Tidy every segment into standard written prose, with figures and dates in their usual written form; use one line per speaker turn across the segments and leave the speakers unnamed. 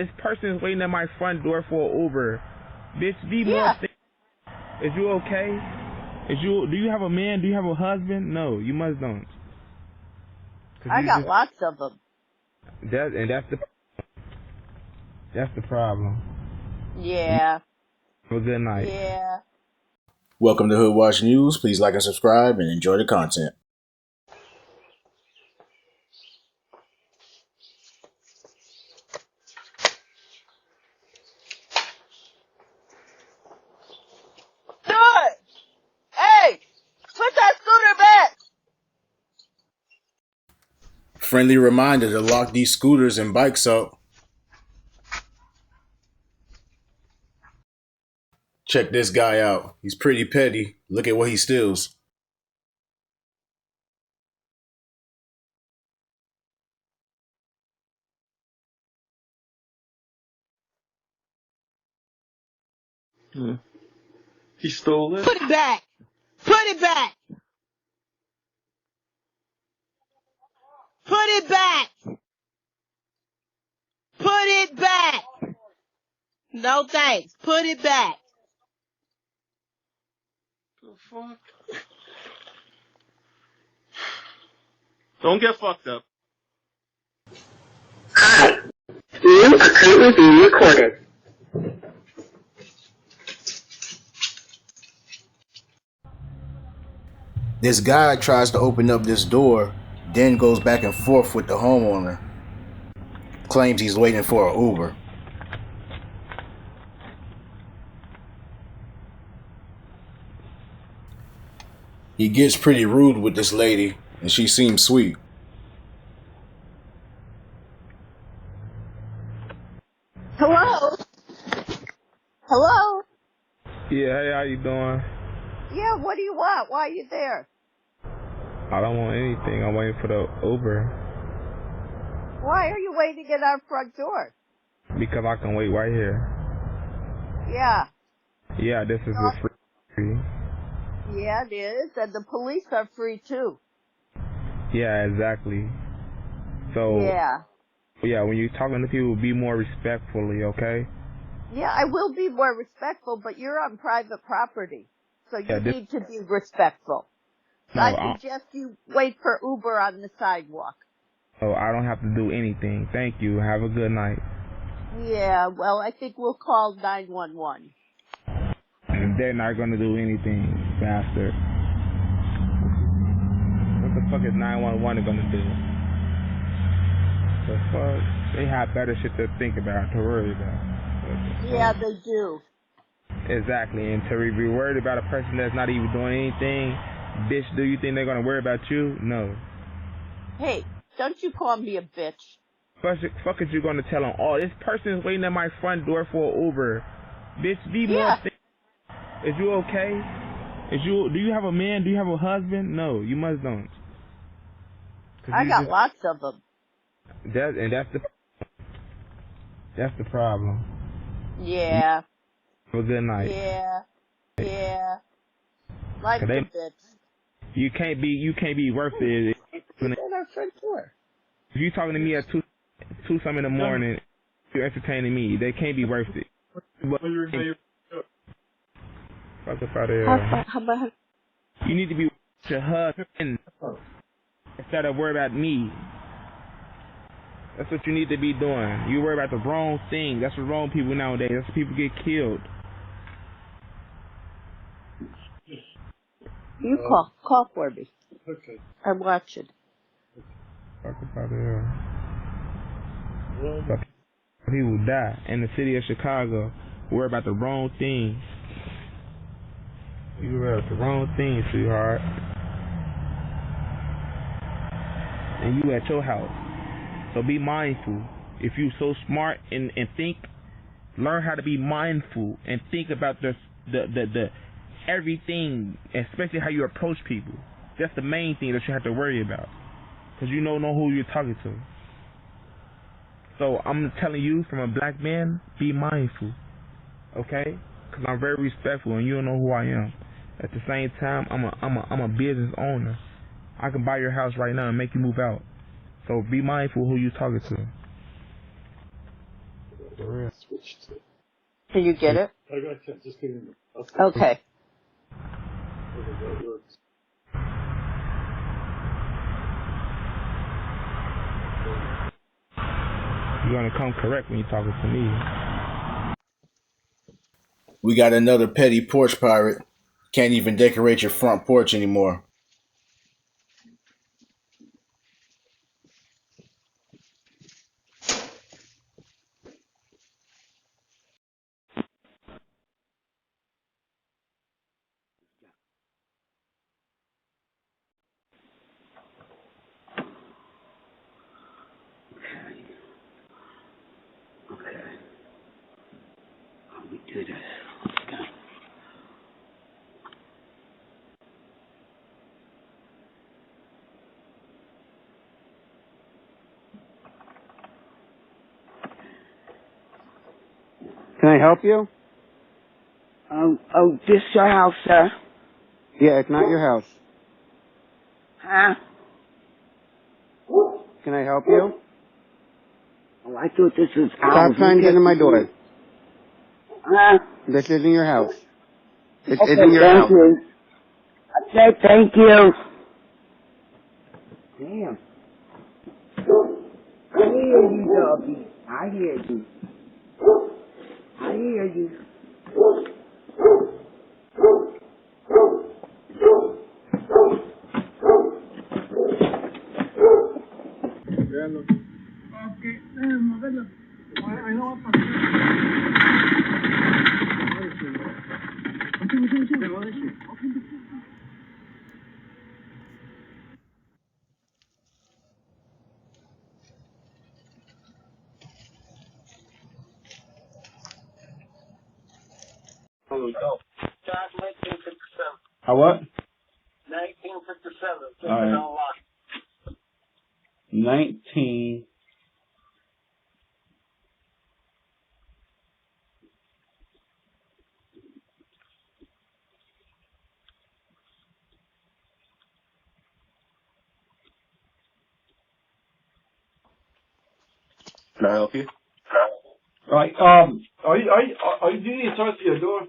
This person is waiting at my front door for an Uber. Bitch, be more. Is you okay? Do you have a man? Do you have a husband? No, you must don't.
I got lots of them.
That's the problem.
Yeah.
Have a good night.
Yeah.
Welcome to Hood Watch News. Please like and subscribe and enjoy the content.
Hey, put that scooter back.
Friendly reminder to lock these scooters and bikes up. Check this guy out. He's pretty petty. Look at what he steals.
He stole it?
Put it back. Put it back. Put it back. Put it back. No thanks. Put it back.
The fuck? Don't get fucked up.
Hi. You are currently being recorded.
This guy tries to open up this door, then goes back and forth with the homeowner. Claims he's waiting for an Uber. He gets pretty rude with this lady, and she seems sweet.
Hello? Hello?
Yeah, hey, how you doing?
Yeah, what do you want? Why are you there?
I don't want anything. I'm waiting for the Uber.
Why are you waiting at our front door?
Because I can wait right here.
Yeah.
Yeah, this is a free.
Yeah, it is. And the police are free, too.
Yeah, exactly. So,
yeah,
when you're talking to people, be more respectfully, okay?
Yeah, I will be more respectful, but you're on private property. So you need to be respectful. So
No,
I suggest you wait for Uber on the sidewalk.
Oh, I don't have to do anything. Thank you. Have a good night.
Yeah, well, I think we'll call 911.
And they're not going to do anything, bastard. What the fuck is 911 going to do? The fuck? They have better shit to think about, to worry about.
Yeah, they do.
Exactly. And to be worried about a person that's not even doing anything, bitch, do you think they're going to worry about you? No.
Hey, don't you call me a bitch.
Fuck is you going to tell them, oh, this person is waiting at my front door for an Uber. Bitch, be more. Is you okay? Do you have a man? Do you have a husband? No, you must don't.
I got lots of them.
That's the problem.
Yeah.
Have a good night.
Yeah. Like a bitch.
You can't be worth it.
At our front door.
If you talking to me at 2 something in the morning, you're entertaining me. They can't be worth it. Fuck up out of here.
How about
you need to be with your husband instead of worry about me. That's what you need to be doing. You worry about the wrong thing. That's what's wrong with people nowadays. That's why people get killed.
You call for me.
Okay.
I'm watching.
Fuck up out of here. People die in the city of Chicago. Worry about the wrong thing. You worry about the wrong thing, sweetheart. And you at your house. So be mindful. If you so smart and think, learn how to be mindful and think about the everything, especially how you approach people. That's the main thing that you have to worry about. Because you don't know who you're talking to. So I'm telling you, from a black man, be mindful. Okay? Because I'm very respectful and you don't know who I am. At the same time, I'm a business owner. I can buy your house right now and make you move out. So be mindful who you're talking to.
Can you get it?
I got you. Just kidding.
Okay.
You're gonna come correct when you're talking to me.
We got another petty porch pirate. Can't even decorate your front porch anymore.
Okay. How we do this? Okay.
Can I help you?
Oh, this your house, sir?
Yeah, it's not your house.
Huh?
Can I help you?
Oh, I thought this was ours.
Stop trying to get in my door.
Huh?
This isn't your house. This
Okay,
isn't your
thank
house.
you. I said thank you. Damn. I hear you, doggy. I hear you. I hear you.
How what?
1957.
All right. 19. Can I help you? Right. Are you doing service to your door?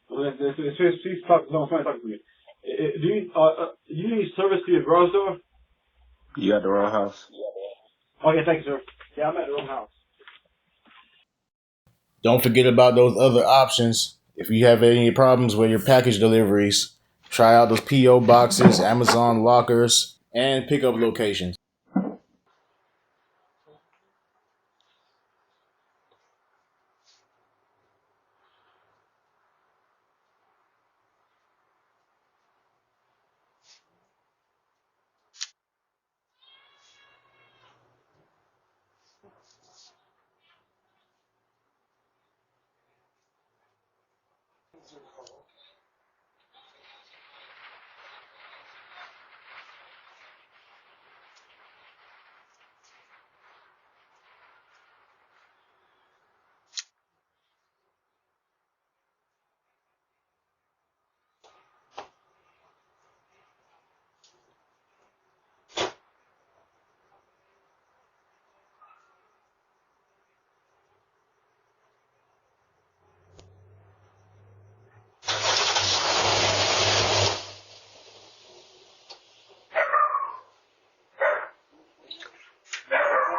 What? Please talk. No, fine, talk to me. Do you need service to your garage door? You got the wrong house. Oh yeah, thank you, sir. Yeah, I'm at the wrong house.
Don't forget about those other options. If you have any problems with your package deliveries, try out those P.O. boxes, Amazon lockers, and pickup locations.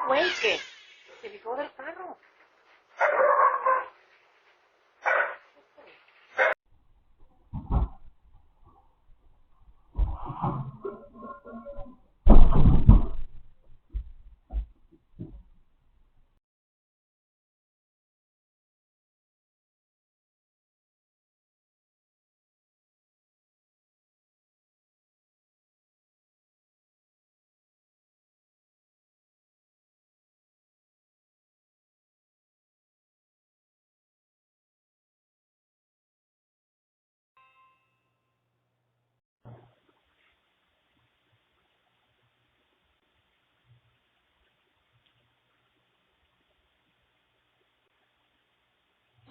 Wait, se me corre el carro.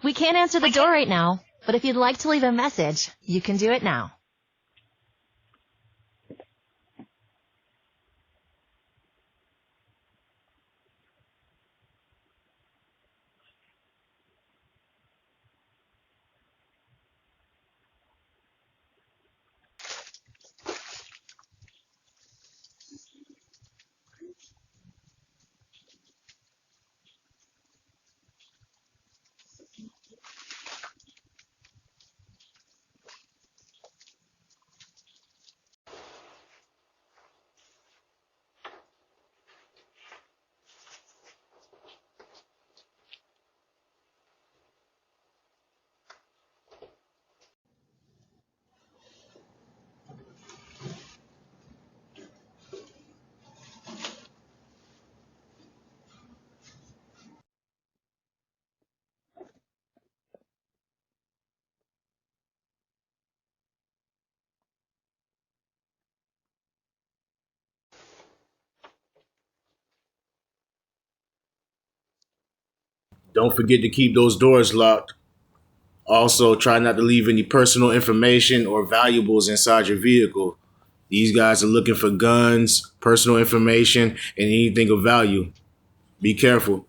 We can't answer the door right now, but if you'd like to leave a message, you can do it now.
Don't forget to keep those doors locked. Also, try not to leave any personal information or valuables inside your vehicle. These guys are looking for guns, personal information, and anything of value. Be careful.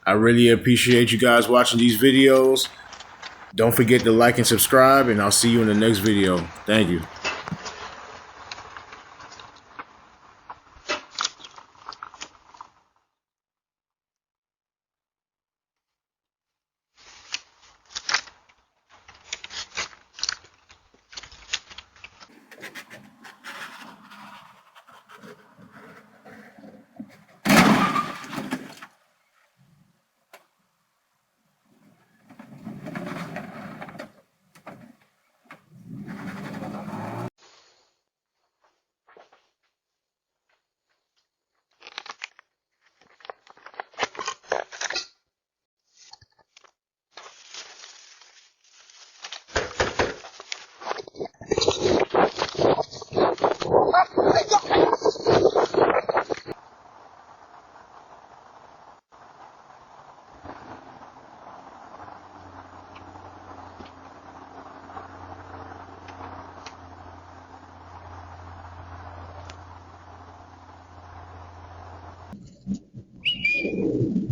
I really appreciate you guys watching these videos. Don't forget to like and subscribe, and I'll see you in the next video. Thank you.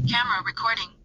Camera recording.